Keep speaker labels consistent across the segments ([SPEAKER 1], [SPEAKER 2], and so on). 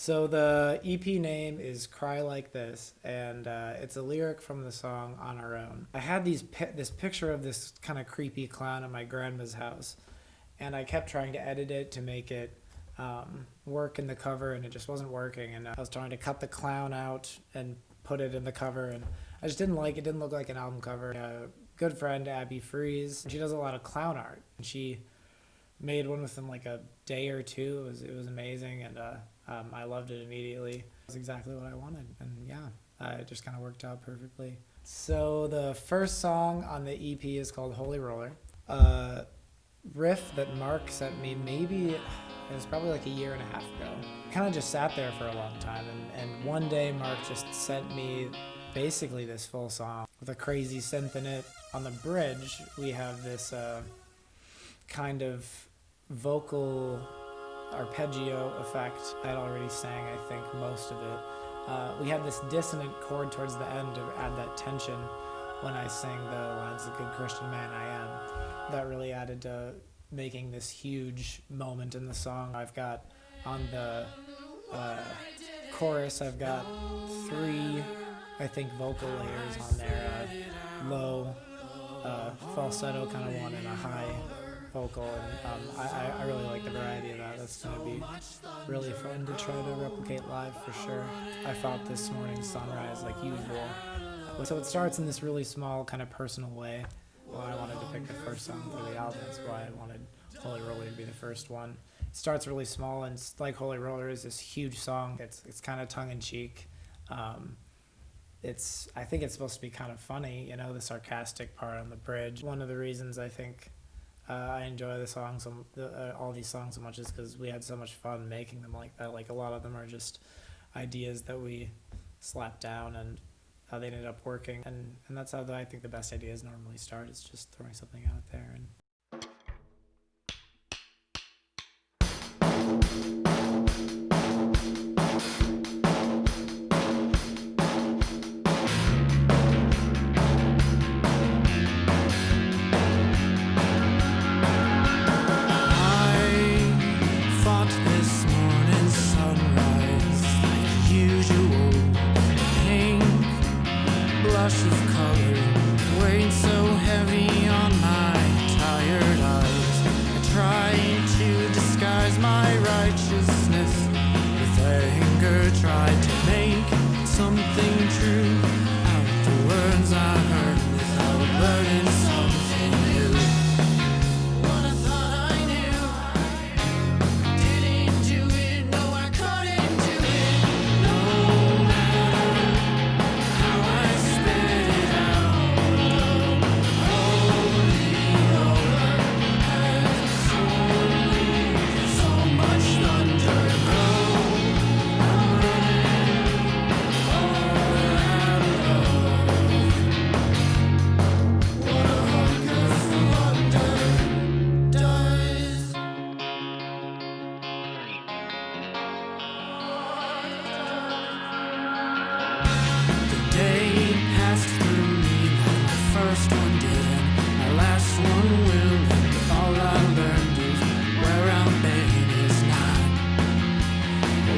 [SPEAKER 1] So the EP name is Cry Like This, and it's a lyric from the song On Our Own. I had this picture of this kind of creepy clown at my grandma's house, and I kept trying to edit it to make it work in the cover, and it just wasn't working. And I was trying to cut the clown out and put it in the cover, and I just didn't like it. It didn't look like an album cover. A good friend, Abby Freeze, she does a lot of clown art, and she made one within like a day or two. It was amazing, and I loved it immediately. It was exactly what I wanted, and yeah, it just kind of worked out perfectly. So the first song on the EP is called Holy Roller. Riff that Mark sent me, maybe it was probably like a year and a half ago. Kind of just sat there for a long time, and one day Mark just sent me basically this full song with a crazy synth in it. On the bridge, we have this kind of vocal arpeggio effect. I had already sang, I think, most of it. We had this dissonant chord towards the end to add that tension when I sang the lines, "The good Christian man I am." That really added to making this huge moment in the song. I've got on the chorus, I've got 3, I think, vocal layers on there. Low, falsetto kind of one, and a high vocal, and I really like the variety of that. That's going to be really fun to try to replicate live for sure. I thought this morning's sunrise like usual. So it starts in this really small kind of personal way. Well, I wanted to pick the first song for the album. That's why I wanted Holy Roller to be the first one. It starts really small, and it's like Holy Roller is this huge song. It's kind of tongue-in-cheek. I think it's supposed to be kind of funny, the sarcastic part on the bridge. One of the reasons I think I enjoy the songs, all these songs so much, is because we had so much fun making them like that. Like, a lot of them are just ideas that we slapped down, and they ended up working. And that's how I think the best ideas normally start, is just throwing something out there. And
[SPEAKER 2] of color, weighing so heavy on my tired eyes. I try to disguise my righteousness with anger, tried to make something true out of the words I heard without learning something new. What I thought I knew, didn't do it, no, I couldn't do it. No matter how I spit it out, holy roller has only so much thunder. I'm running all out of love. What a hunger for wonder does. The day passed through me like my first one did, and my last one will. And all I learned is where I'm been is not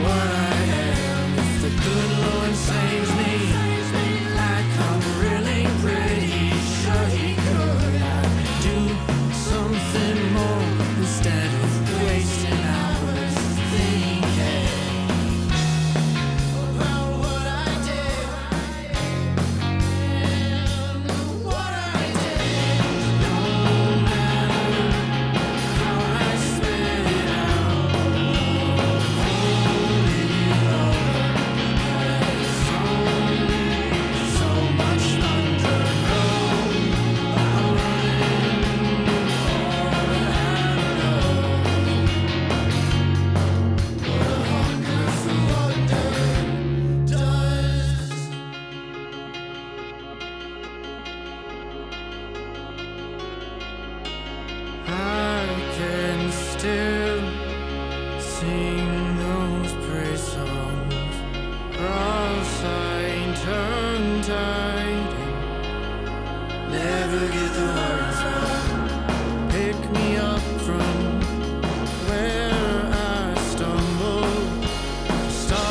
[SPEAKER 2] what I am. If the good Lord saves me, like I'm really pretty sure He could. I'd do something more instead of wasting hours thinking about what I did and what I did. No matter how I spit it out, holy roller has only so much thunder. I'm running all out of love. What a hunger for wonder does. I can still sing those praise songs, cross-eyed, tongue-tied, and never get the words wrong. Pick me up from where I stumbled, start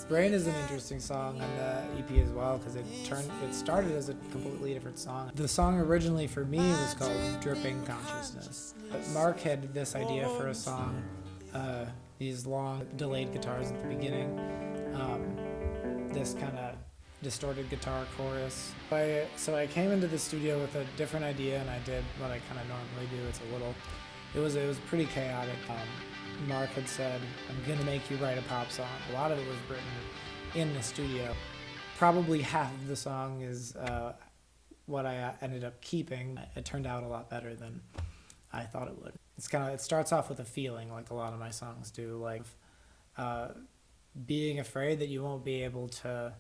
[SPEAKER 1] Rain is an interesting song on the EP as well because it started as a completely different song. The song originally for me was called Dripping Consciousness. But Mark had this idea for a song, these long delayed guitars at the beginning, this kind of distorted guitar chorus. So I came into the studio with a different idea, and I did what I kind of normally do. It was pretty chaotic. Mark had said, I'm gonna make you write a pop song. A lot of it was written in the studio. Probably half of the song is what I ended up keeping. It turned out a lot better than I thought it would. It starts off with a feeling, like a lot of my songs do, like being afraid that you won't be able to,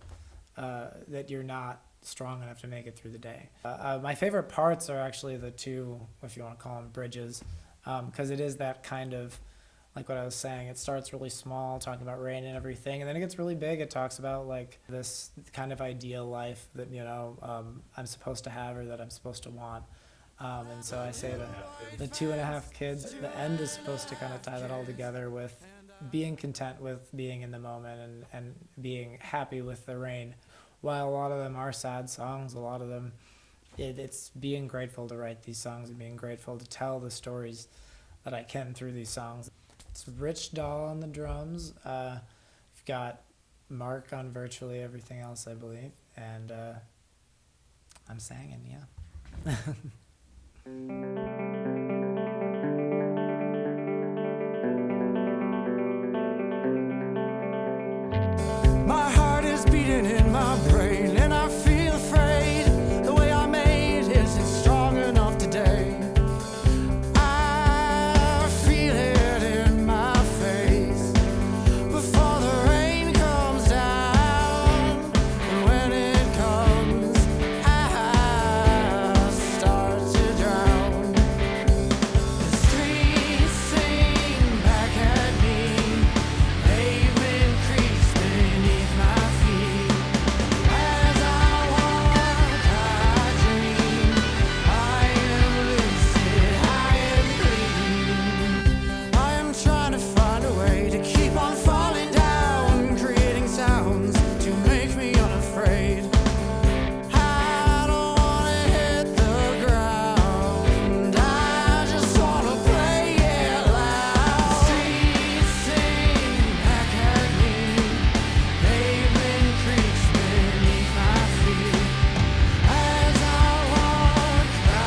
[SPEAKER 1] that you're not strong enough to make it through the day. My favorite parts are actually the two, if you want to call them bridges, because it is that kind of, like what I was saying, it starts really small, talking about rain and everything, and then it gets really big. It talks about like this kind of ideal life that, I'm supposed to have or that I'm supposed to want. And so I say that the 2.5 kids, the end is supposed to kind of tie that all together with being content with being in the moment and being happy with the rain. While a lot of them are sad songs, a lot of them, it's being grateful to write these songs and being grateful to tell the stories that I can through these songs. It's Rich Dahl on the drums. We've got Mark on virtually everything else, I believe. And I'm singing, yeah.
[SPEAKER 2] My heart is beating in my brain, and I feel afraid. The way I made it isn't strong enough today. I feel it in my face before the rain comes down. And when it comes, I start to drown. The streets sing back at me, pavement creaks beneath my feet. As I walk, I dream. I am lucid, I am clean. I am trying to find a way to keep on falling down, creating sounds to make me unafraid. I don't wanna hit the ground, I just wanna play it loud. Streets sing back at me, pavement creaks beneath my feet. As I walk, I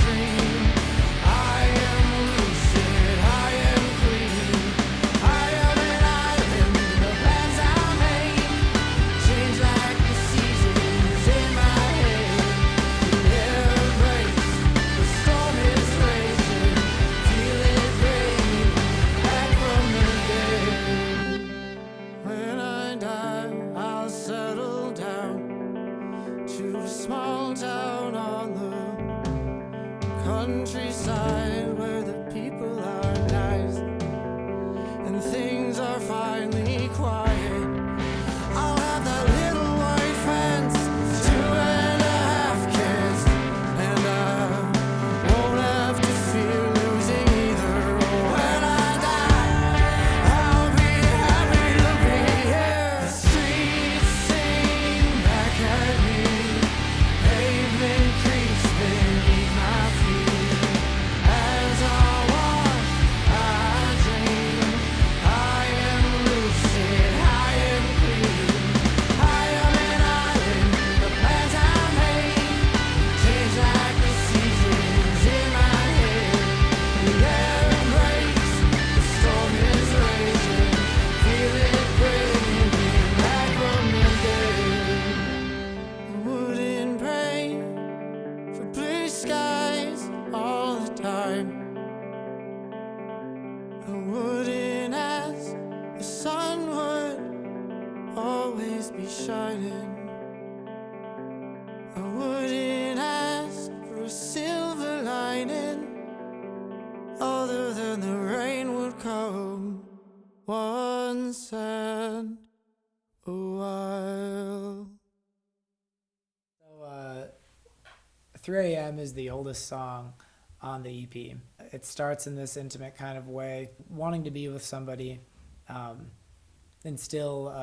[SPEAKER 2] dream. I am lucid, I am clean. I am an island, the plans I make change like the seasons in my head. The air breaks, the storm is raging, feel it bring back from the dead. When I die, I'll settle down to a small town on the countryside where the people are nice and things are finally quiet. I'll have that little white fence, 2.5 kids, and I won't have to fear losing either. When I die, I'll be happy to be here. The streets sing back at me, pavement creaks beneath my feet. As I walk, I dream. I am lucid, I am clean. I am an island, the plans I make change like the seasons in my head. The air breaks, the storm is raging, feel it bringing me back from the dead. I wouldn't pray for blue skies all the time. I wouldn't ask the sun would always be shining. I wouldn't ask for a silver lining other than the rain would come once and a while.
[SPEAKER 1] So 3 a.m. is the oldest song on the EP. It starts in this intimate kind of way, wanting to be with somebody and still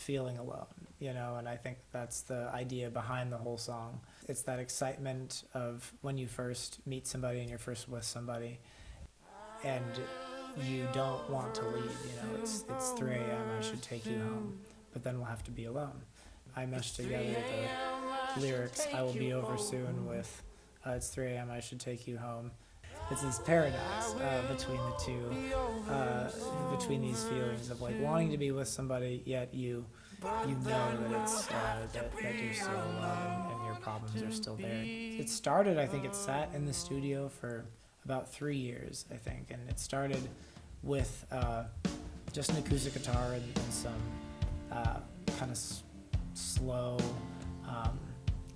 [SPEAKER 1] feeling alone, you know, and I think that's the idea behind the whole song. It's that excitement of when you first meet somebody and you're first with somebody and you don't want to leave, you know, it's 3 a.m., I should take you home, but then we'll have to be alone. I meshed together the lyrics, I will be over soon, with it's 3 a.m., I should take you home. It's this paradox between the two, between these feelings of like wanting to be with somebody, yet you know that it's that you're still alone and your problems are still there. It started, I think it sat in the studio for about 3 years, I think, and it started with just an acoustic guitar and some kind of slow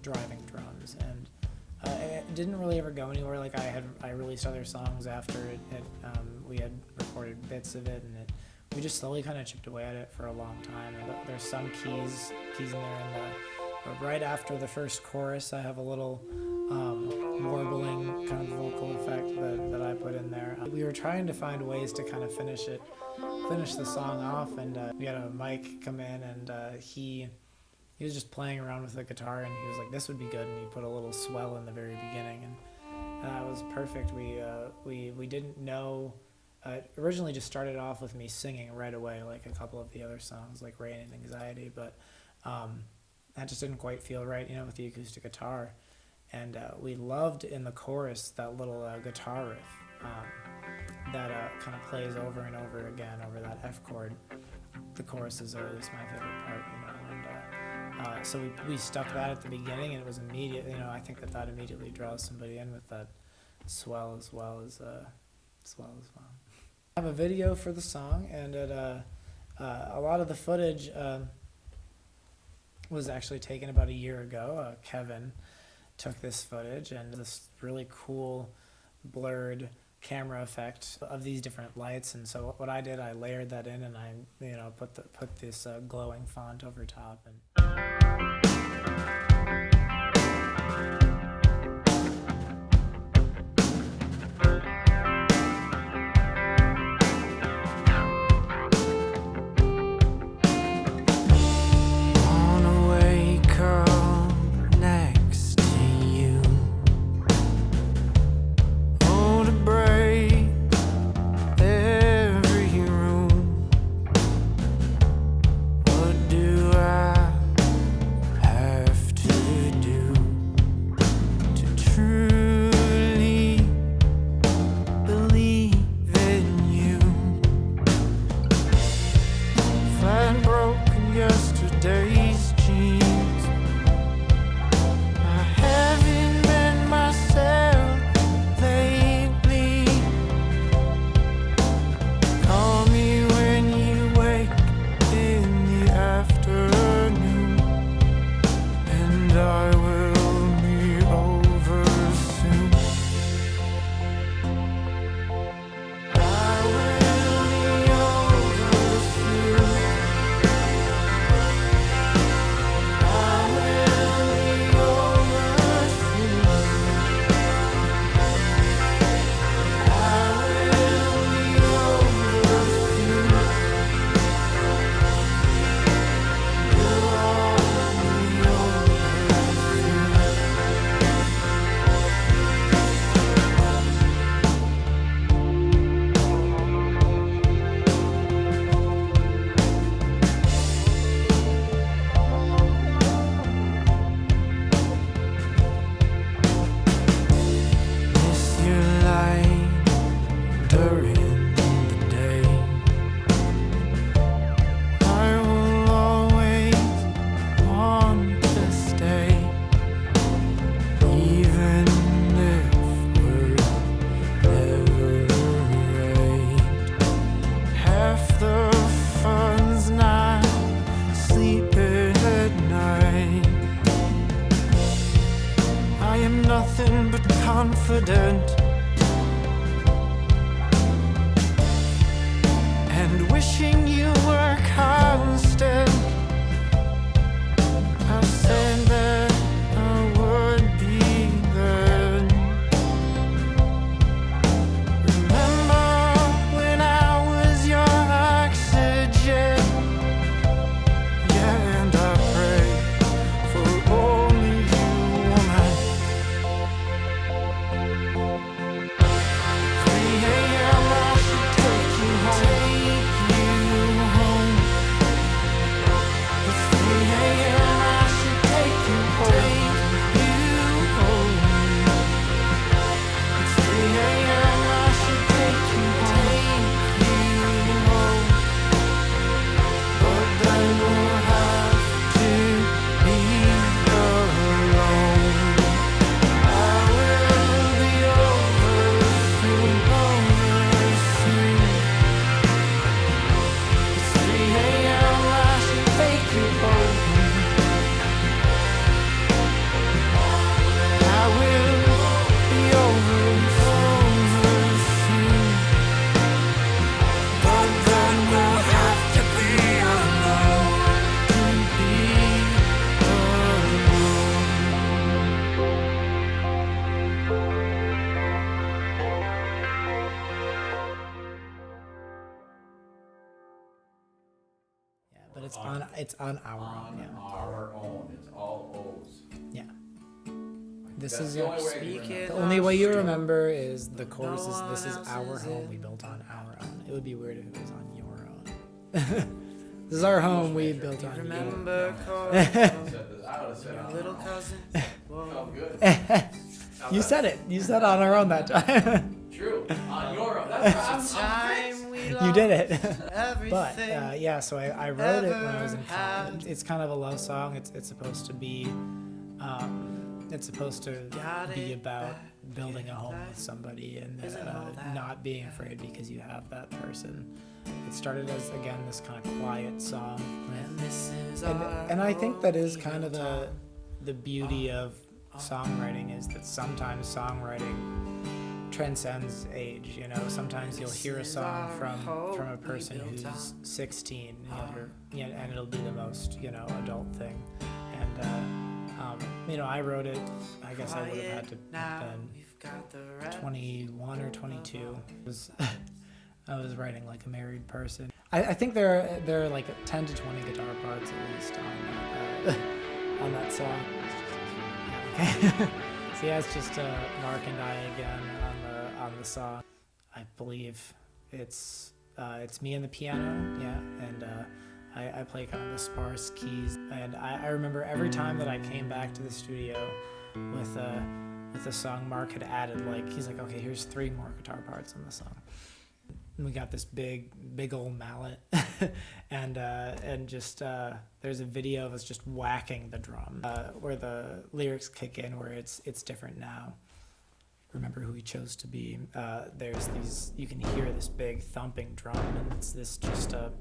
[SPEAKER 1] driving drums, and it didn't really ever go anywhere. Like I released other songs after it. We had recorded bits of it, and we just slowly kind of chipped away at it for a long time. And there's some keys in there, but right after the first chorus, I have a little warbling kind of vocal effect that I put in there. We were trying to find ways to kind of finish the song off, and we had a mic come in, and he was just playing around with the guitar, and he was like, "This would be good," and he put a little swell in the very beginning, and that was perfect. We didn't know. It originally just started off with me singing right away, like a couple of the other songs, like "Rain and Anxiety," but that just didn't quite feel right, you know, with the acoustic guitar. And we loved in the chorus that little guitar riff that kind of plays over and over again over that F chord. The chorus is always my favorite part, you know, and so we stuck that at the beginning, and it was immediate. You know, I think that immediately draws somebody in with that swell as well. I have a video for the song, and a lot of the footage was actually taken about a year ago. Kevin took this footage, and this really cool blurred camera effect of these different lights. And so what I did, I layered that in, and I put this glowing font over top. And
[SPEAKER 2] confident and wishing you were constant. I said that I would be then. Remember when I was your oxygen? Yeah,
[SPEAKER 1] It's on our own. Yeah.
[SPEAKER 3] Our own. It's all O's.
[SPEAKER 1] Yeah. This
[SPEAKER 3] That's
[SPEAKER 1] is
[SPEAKER 3] the only way I can
[SPEAKER 2] Speak
[SPEAKER 3] remember.
[SPEAKER 2] it.
[SPEAKER 1] the only way you remember is the chorus is "This is our home we built on our own." It would be weird if it was on your own. This is our home we built on your own.
[SPEAKER 2] Remember chord
[SPEAKER 3] I would have said on
[SPEAKER 2] little
[SPEAKER 3] our own.
[SPEAKER 2] cousin.
[SPEAKER 3] Felt good.
[SPEAKER 1] You said it. You said on our own that time.
[SPEAKER 3] True. On your own. That's I'm
[SPEAKER 2] Time we lost
[SPEAKER 1] You did it.
[SPEAKER 2] everything.
[SPEAKER 1] But yeah, so I wrote it when I was in college. It's kind of a love song. It's supposed to be about building a home with somebody and not being afraid because you have that person. It started as, again, this kind of quiet song, and I think that is kind of the beauty of songwriting, is that sometimes songwriting transcends age. You know, sometimes you'll hear a song from a person who's 16, and it'll be the most adult thing. And I wrote it. I guess I would have had to have been 21 or 22. I was writing like a married person. I think there are like 10 to 20 guitar parts at least on that song. Okay. So yeah, it's just Mark and I again on the song. I believe it's me and the piano, yeah, and I play kind of the sparse keys. And I remember every time that I came back to the studio with the song, Mark had added, he's like, okay, here's 3 more guitar parts on the song. And we got this big old mallet, and just there's a video of us just whacking the drum, where the lyrics kick in, where it's different now. Remember who he chose to be. There's these, you can hear this big thumping drum, and it's this just a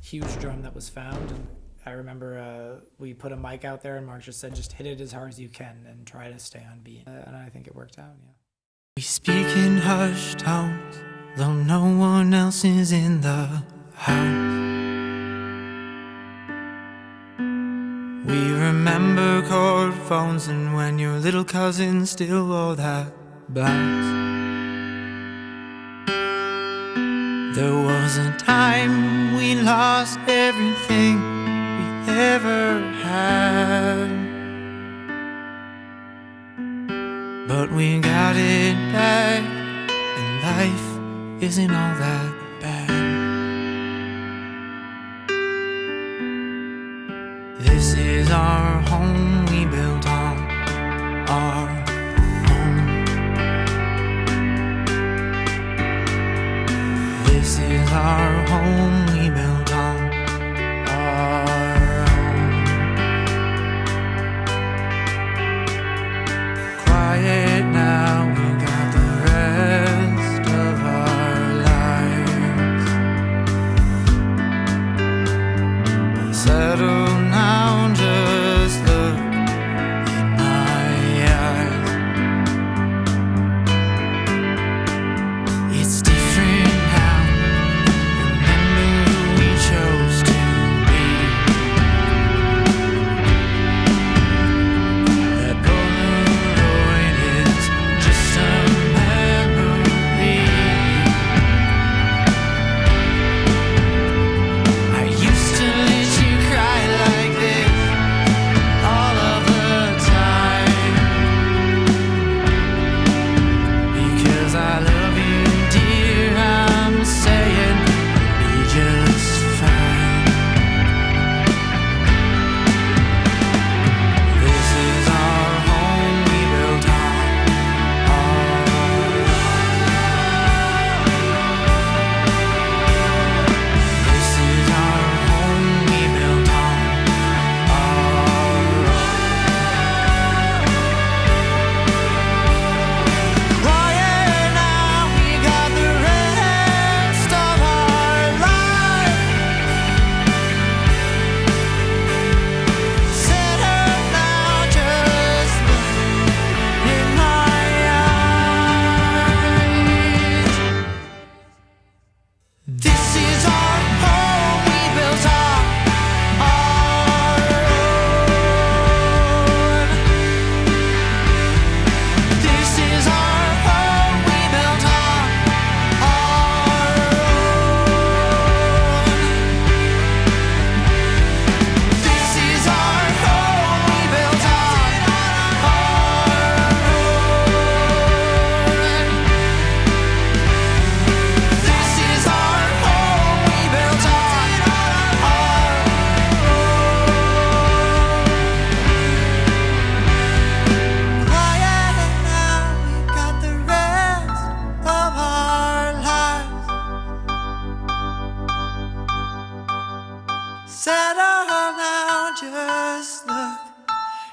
[SPEAKER 1] huge drum that was found. And I remember we put a mic out there, and Mark just said, just hit it as hard as you can and try to stay on beat. And I think it worked out. Yeah.
[SPEAKER 2] We speak in hushed tones, though no one else is in the house. We remember chord phones and when your little cousin still wore that blouse. There was a time we lost everything we ever had, but we got it back, and life isn't all that bad. This is our home we built on our own. This is our home we built on our own. Quiet now, we got the rest of our lives. Settle now, just look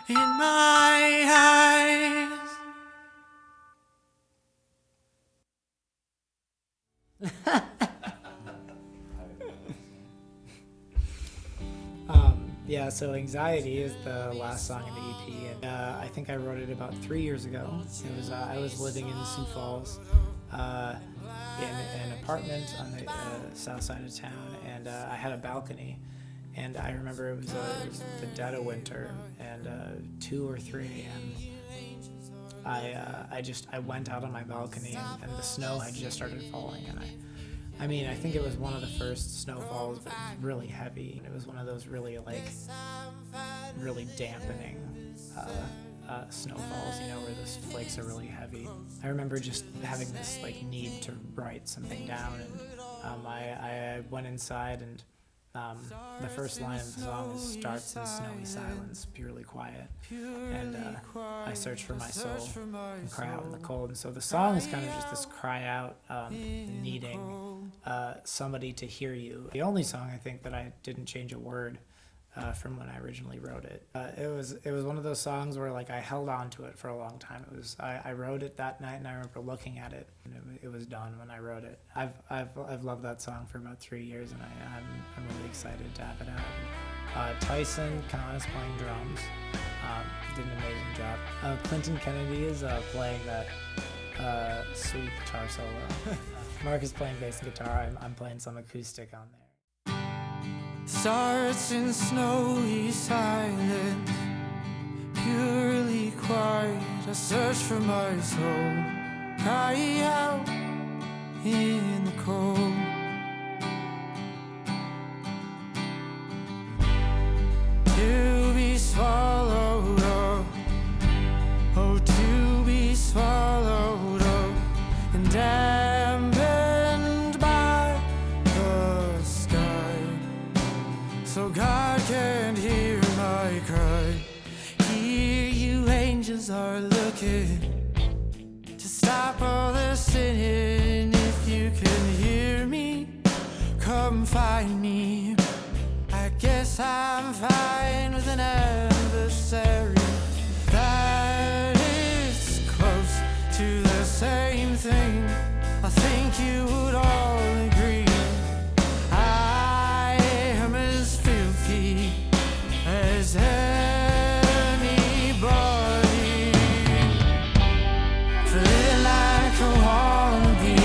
[SPEAKER 2] in my eyes.
[SPEAKER 1] Yeah, so Anxiety is the last song in the EP, and I think I wrote it about 3 years ago. It was I was living in Sioux Falls, in an apartment on the south side of town, and I had a balcony, and I remember it was the dead of winter, and 2 or 3 a.m. I went out on my balcony, and the snow had just started falling, and I think it was one of the first snowfalls, but it was really heavy. It was one of those really dampening snowfalls, where the flakes are really heavy. I remember just having this need to write something down, and I went inside, and the first line of the song starts in snowy silence, purely quiet, and I search for my soul and cry out in the cold. And so the song is kind of just this cry out, needing somebody to hear you. The only song I think that I didn't change a word from when I originally wrote it. It was one of those songs where I held on to it for a long time. I wrote it that night, and I remember looking at it, and it was done when I wrote it. I've loved that song for about 3 years, and I'm really excited to have it out. Tyson Khan is playing drums. Did an amazing job. Clinton Kennedy is playing that sweet guitar solo. Mark is playing bass and guitar. I'm playing some acoustic on there.
[SPEAKER 2] Starts in snowy silence, purely quiet. I search for my soul, cry out in the cold. To be swallowed up, oh, to be swallowed up and dampened by the sky. So God can't hear my cry. Here you angels are looking to stop all the sinning. If you can hear me, come find me. I guess I'm fine with an adversary that is close to the same thing. I think you would all agree. I am as filthy as anybody, feeling like I wanna be.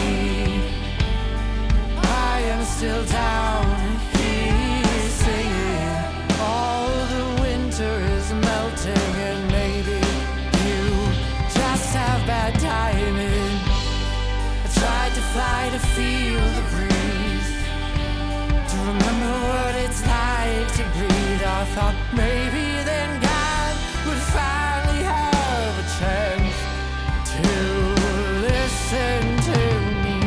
[SPEAKER 2] I am still down here singing. All the winter is melting, and maybe you just have bad timing. I tried to fly to feel the breeze, to remember what it's like to breathe. I thought maybe then God would finally have a chance to listen to me.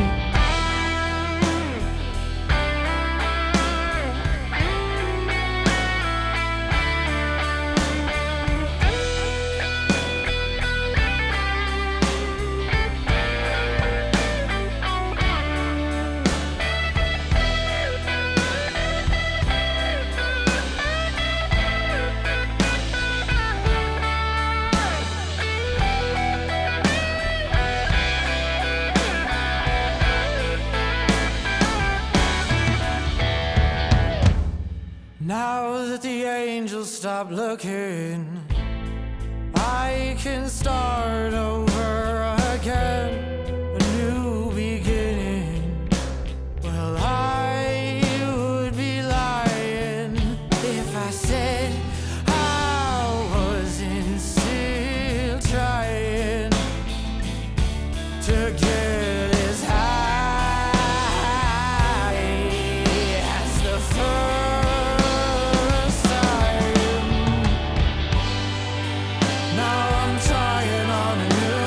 [SPEAKER 2] Now that the angels stop looking, I can start over again, a new beginning. Well, I would be lying if I said I wasn't still trying to get as high as the first time. Now I'm trying on a new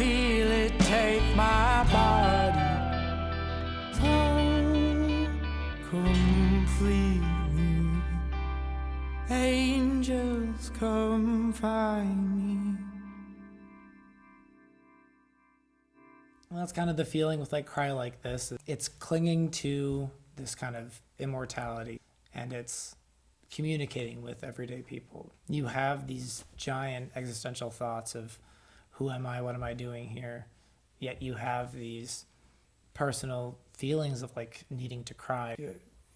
[SPEAKER 2] feel it take my body so completely. Angels come find me.
[SPEAKER 1] Well, that's kind of the feeling with like Cry Like This. It's clinging to this kind of immortality, and it's communicating with everyday people. You have these giant existential thoughts of who am I, what am I doing here? Yet you have these personal feelings of like needing to cry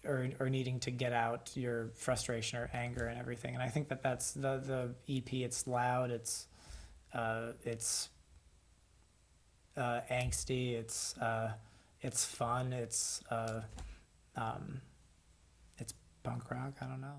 [SPEAKER 1] or needing to get out your frustration or anger and everything. And I think that that's the EP. It's loud, it's angsty, it's fun, it's punk rock. I don't know.